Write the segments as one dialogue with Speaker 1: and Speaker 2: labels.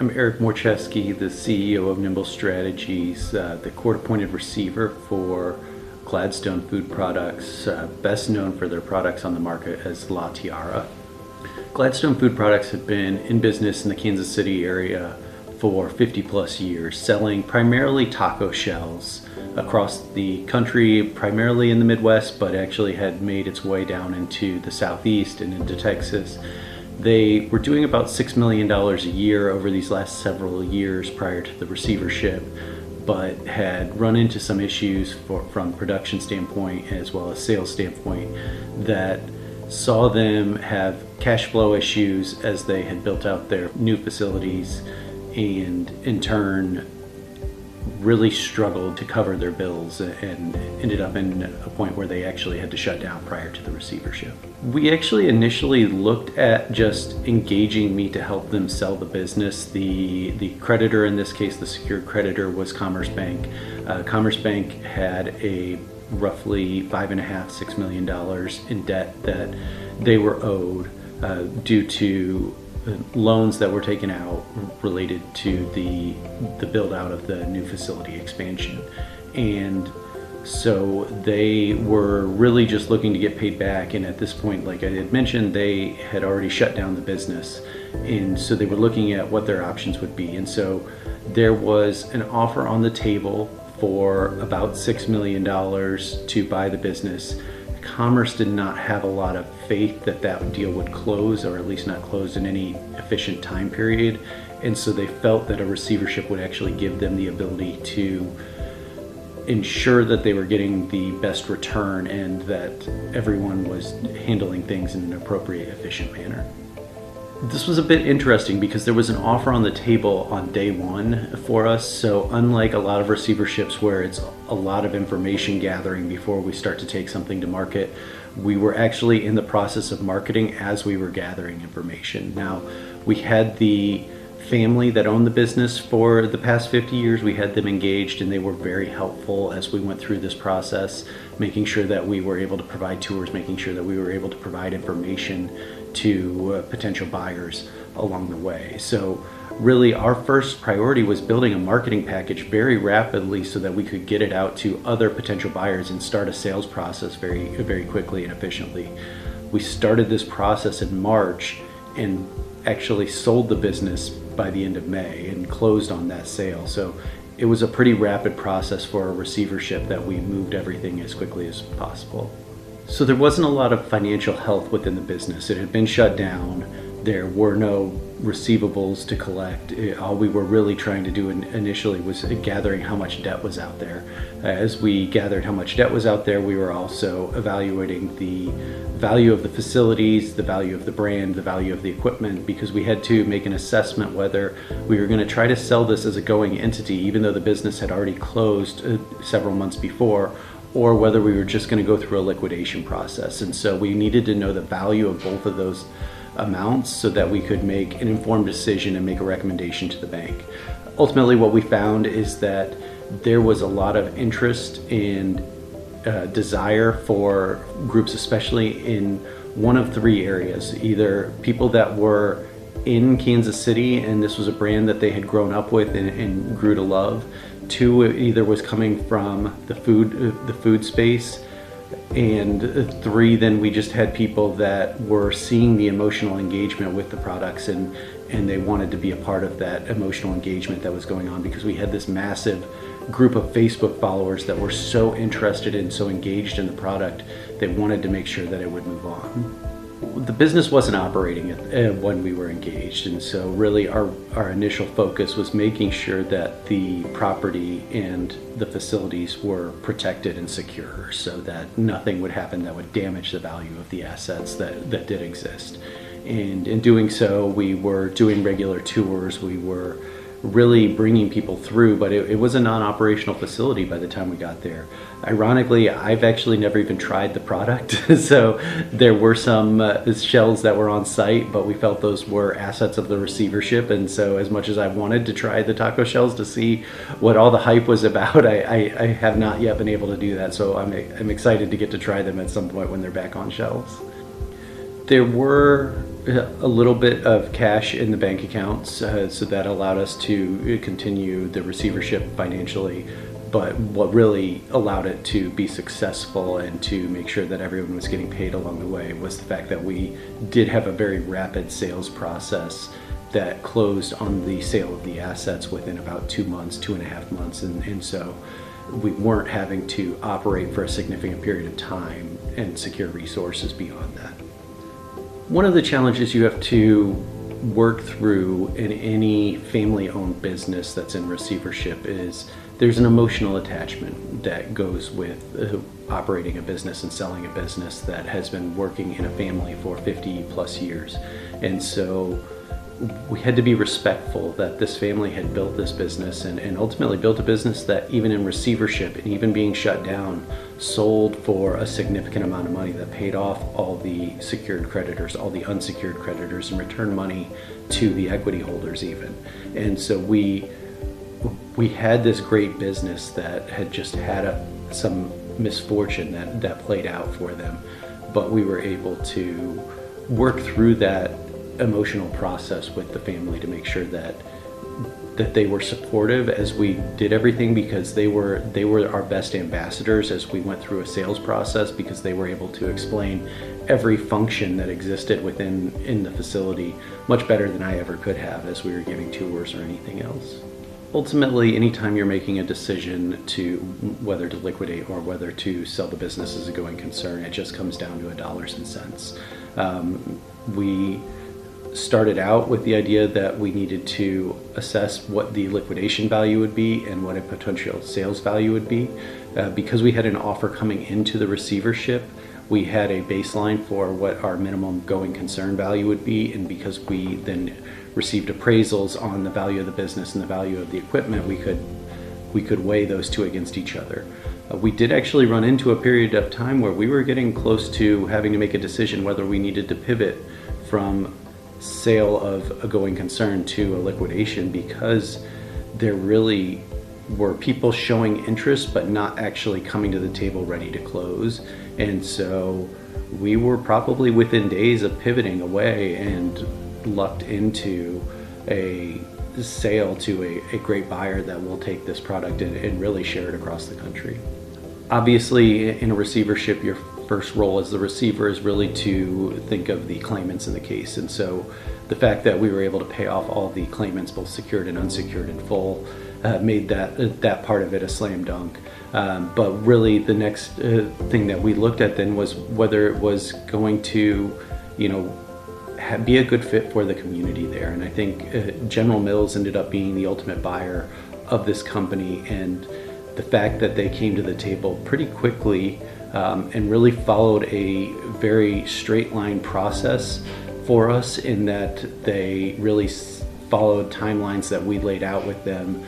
Speaker 1: I'm Eric Moraczewski, the CEO of NMBL Strategies, the court-appointed receiver for Gladstone Food Products, best known for their products on the market as Tiara. Gladstone Food Products have been in business in the Kansas City area for 50 plus years, selling primarily taco shells across the country, primarily in the Midwest, but actually had made its way down into the Southeast and into Texas. They were doing about $6 million a year over these last several years prior to the receivership, but had run into some issues from production standpoint as well as sales standpoint that saw them have cash flow issues as they had built out their new facilities, and in turn really struggled to cover their bills and ended up in a point where they actually had to shut down prior to the receivership. We actually initially looked at just engaging me to help them sell the business. The creditor, in this case the secured creditor, was Commerce Bank. Commerce Bank had a roughly $5.5–6 million in debt that they were owed due to loans that were taken out related to the build out of the new facility expansion. And so they were really just looking to get paid back, and at this point, like I had mentioned, they had already shut down the business, and so they were looking at what their options would be. And so there was an offer on the table for about $6 million to buy the business. Commerce did not have a lot of faith that that deal would close, or at least not close in any efficient time period, and so they felt that a receivership would actually give them the ability to ensure that they were getting the best return and that everyone was handling things in an appropriate, efficient manner. This was a bit interesting because there was an offer on the table on day one for us. So unlike a lot of receiverships where it's a lot of information gathering before we start to take something to market, we were actually in the process of marketing as we were gathering information. Now, we had the family that owned the business for the past 50 years. We had them engaged, and they were very helpful as we went through this process, making sure that we were able to provide tours, making sure that we were able to provide information to potential buyers along the way. So really our first priority was building a marketing package very rapidly so that we could get it out to other potential buyers and start a sales process very quickly and efficiently. We started this process in March and actually sold the business by the end of May and closed on that sale. So it was a pretty rapid process for a receivership that we moved everything as quickly as possible. So there wasn't a lot of financial health within the business. It had been shut down. There were no receivables to collect. All we were really trying to do initially was gathering how much debt was out there. As we gathered how much debt was out there, we were also evaluating the value of the facilities, the value of the brand, the value of the equipment, because we had to make an assessment whether we were going to try to sell this as a going entity, even though the business had already closed several months before, or whether we were just going to go through a liquidation process. And so we needed to know the value of both of those amounts so that we could make an informed decision and make a recommendation to the bank. Ultimately, what we found is that there was a lot of interest and desire for groups, especially in one of three areas. Either people that were in Kansas City and this was a brand that they had grown up with and grew to love. Two, it either was coming from the food space, and three, then we just had people that were seeing the emotional engagement with the products and they wanted to be a part of that emotional engagement that was going on, because we had this massive group of Facebook followers that were so interested and so engaged in the product, they wanted to make sure that it would move on. The business wasn't operating when we were engaged, and so really our initial focus was making sure that the property and the facilities were protected and secure so that nothing would happen that would damage the value of the assets that did exist. And in doing so, we were doing regular tours, we were really bringing people through, but it was a non-operational facility by the time we got there. Ironically, I've actually never even tried the product, so there were some shells that were on site, but we felt those were assets of the receivership, and so as much as I wanted to try the taco shells to see what all the hype was about, I have not yet been able to do that, so I'm excited to get to try them at some point when they're back on shelves. There were a little bit of cash in the bank accounts, so that allowed us to continue the receivership financially. But what really allowed it to be successful and to make sure that everyone was getting paid along the way was the fact that we did have a very rapid sales process that closed on the sale of the assets within about 2 months, 2.5 months. And so we weren't having to operate for a significant period of time and secure resources beyond that. One of the challenges you have to work through in any family-owned business that's in receivership is there's an emotional attachment that goes with operating a business and selling a business that has been working in a family for 50 plus years. And so we had to be respectful that this family had built this business and ultimately built a business that even in receivership and even being shut down, sold for a significant amount of money that paid off all the secured creditors, all the unsecured creditors, and returned money to the equity holders even. And so we had this great business that had just had some misfortune that played out for them, but we were able to work through that emotional process with the family to make sure that they were supportive as we did everything, because they were our best ambassadors as we went through a sales process, because they were able to explain every function that existed in the facility much better than I ever could have as we were giving tours or anything else. Ultimately, anytime you're making a decision to whether to liquidate or whether to sell the business as a going concern, it just comes down to dollars and cents. We started out with the idea that we needed to assess what the liquidation value would be and what a potential sales value would be. Because we had an offer coming into the receivership, we had a baseline for what our minimum going concern value would be, and because we then received appraisals on the value of the business and the value of the equipment, we could weigh those two against each other. We did actually run into a period of time where we were getting close to having to make a decision whether we needed to pivot from sale of a going concern to a liquidation, because there really were people showing interest but not actually coming to the table ready to close. And so we were probably within days of pivoting away and lucked into a sale to a great buyer that will take this product and really share it across the country. Obviously, in a receivership, your first role as the receiver is really to think of the claimants in the case. And so the fact that we were able to pay off all the claimants, both secured and unsecured, in full, made that part of it a slam dunk. But really the next thing that we looked at then was whether it was going to, be a good fit for the community there. And I think General Mills ended up being the ultimate buyer of this company, and the fact that they came to the table pretty quickly and really followed a very straight line process for us, in that they really followed timelines that we laid out with them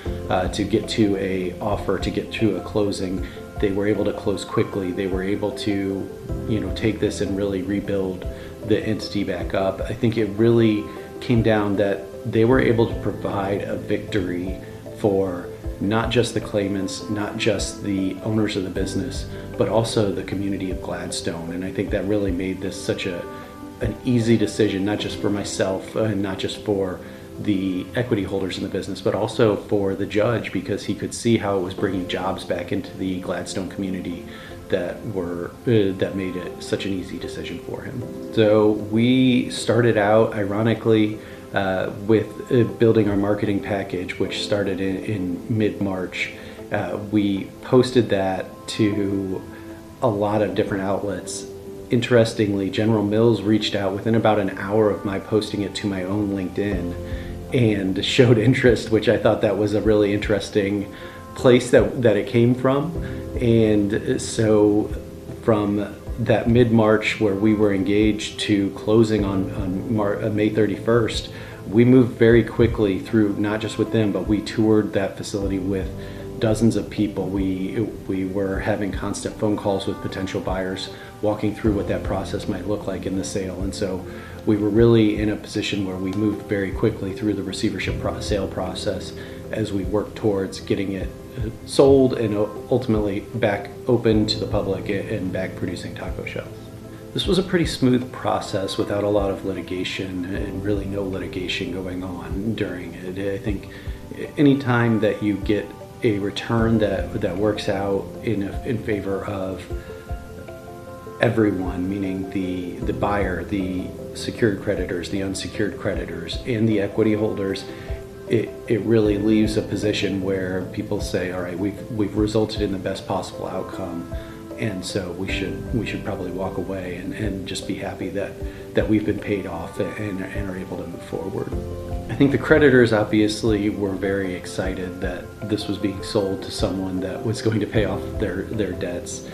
Speaker 1: to get to a offer, to get to a closing. They were able to close quickly. They were able to, take this and really rebuild the entity back up. I think it really came down that they were able to provide a victory for not just the claimants, not just the owners of the business, but also the community of Gladstone. And I think that really made this such an easy decision, not just for myself and not just for the equity holders in the business, but also for the judge, because he could see how it was bringing jobs back into the Gladstone community that made it such an easy decision for him. So we started out, ironically, with building our marketing package, which started in mid-March. We posted that to a lot of different outlets. Interestingly, General Mills reached out within about an hour of my posting it to my own LinkedIn and showed interest, which I thought that was a really interesting place that it came from. And so from that mid-March where we were engaged to closing on May 31st, we moved very quickly through, not just with them, but we toured that facility with dozens of people. We were having constant phone calls with potential buyers, walking through what that process might look like in the sale. And so we were really in a position where we moved very quickly through the receivership sale process as we worked towards getting it sold and ultimately back open to the public and back producing taco shells. This was a pretty smooth process without a lot of litigation and really no litigation going on during it. I think anytime that you get a return that works out in favor of everyone, meaning the buyer, the secured creditors, the unsecured creditors, and the equity holders, it really leaves a position where people say, all right, we've resulted in the best possible outcome, and so we should probably walk away and just be happy that we've been paid off and are able to move forward. I think the creditors obviously were very excited that this was being sold to someone that was going to pay off their debts.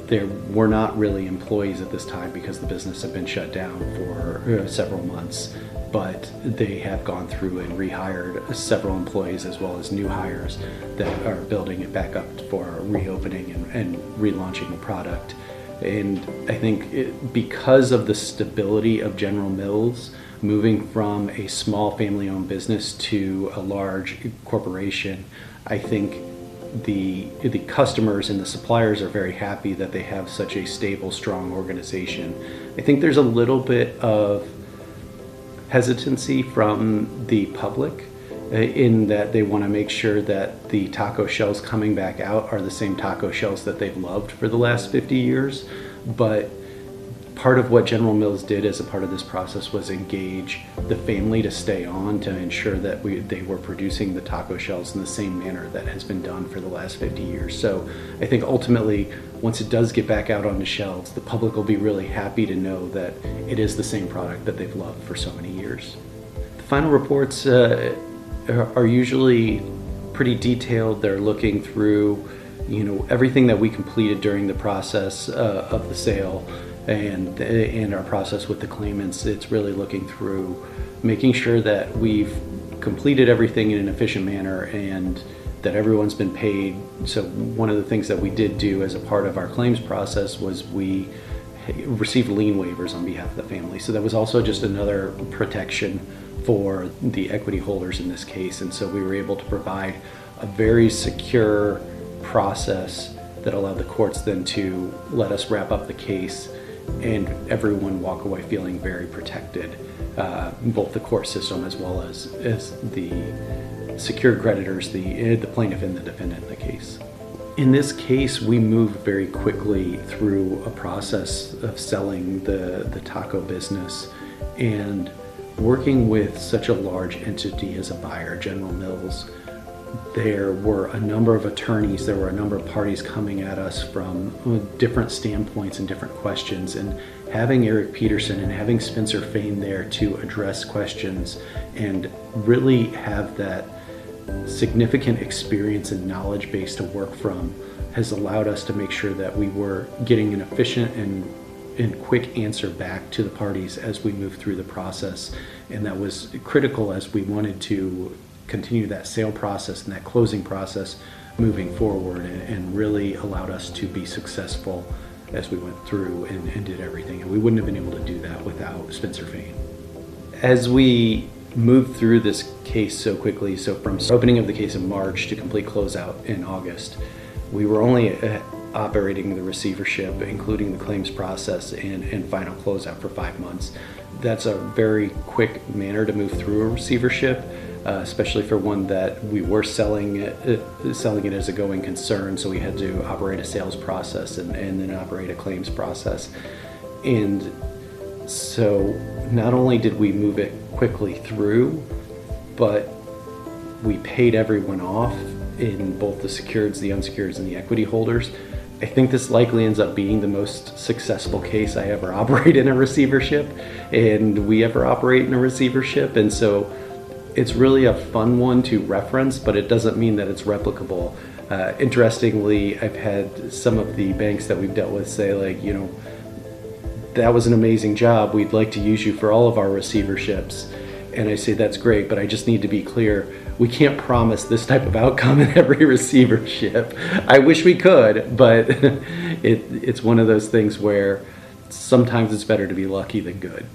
Speaker 1: There were not really employees at this time because the business had been shut down for several months, but they have gone through and rehired several employees as well as new hires that are building it back up for reopening and relaunching the product. And I think because of the stability of General Mills, moving from a small family-owned business to a large corporation, I think the customers and the suppliers are very happy that they have such a stable, strong organization. I think there's a little bit of hesitancy from the public in that they want to make sure that the taco shells coming back out are the same taco shells that they've loved for the last 50 years. But part of what General Mills did as a part of this process was engage the family to stay on to ensure that they were producing the taco shells in the same manner that has been done for the last 50 years. So I think ultimately, once it does get back out on the shelves, the public will be really happy to know that it is the same product that they've loved for so many years. The final reports are usually pretty detailed. They're looking through, everything that we completed during the process of the sale and our process with the claimants. It's really looking through making sure that we've completed everything in an efficient manner and that everyone's been paid. So one of the things that we did do as a part of our claims process was we received lien waivers on behalf of the family. So that was also just another protection for the equity holders in this case. And so we were able to provide a very secure process that allowed the courts then to let us wrap up the case and everyone walk away feeling very protected, both the court system as well as the secured creditors, the plaintiff and the defendant in the case. In this case, we moved very quickly through a process of selling the taco business and working with such a large entity as a buyer, General Mills. There were a number of attorneys, there were a number of parties coming at us from different standpoints and different questions, and having Eric Peterson and having Spencer Fain there to address questions and really have that significant experience and knowledge base to work from has allowed us to make sure that we were getting an efficient and quick answer back to the parties as we move through the process. And that was critical as we wanted to continue that sale process and that closing process moving forward, and really allowed us to be successful as we went through and did everything. And we wouldn't have been able to do that without Spencer Fain. As we moved through this case so quickly, so from opening of the case in March to complete closeout in August, we were only operating the receivership, including the claims process and final closeout, for 5 months. That's a very quick manner to move through a receivership, especially for one that we were selling it as a going concern, so we had to operate a sales process and then operate a claims process. And so not only did we move it quickly through, but we paid everyone off in both the secureds, the unsecureds, and the equity holders. I think this likely ends up being the most successful case I ever operate in a receivership, and we ever operate in a receivership. And so it's really a fun one to reference, but it doesn't mean that it's replicable. Interestingly, I've had some of the banks that we've dealt with say, like, that was an amazing job. We'd like to use you for all of our receiverships. And I say, that's great, but I just need to be clear. We can't promise this type of outcome in every receivership. I wish we could, but it's one of those things where sometimes it's better to be lucky than good.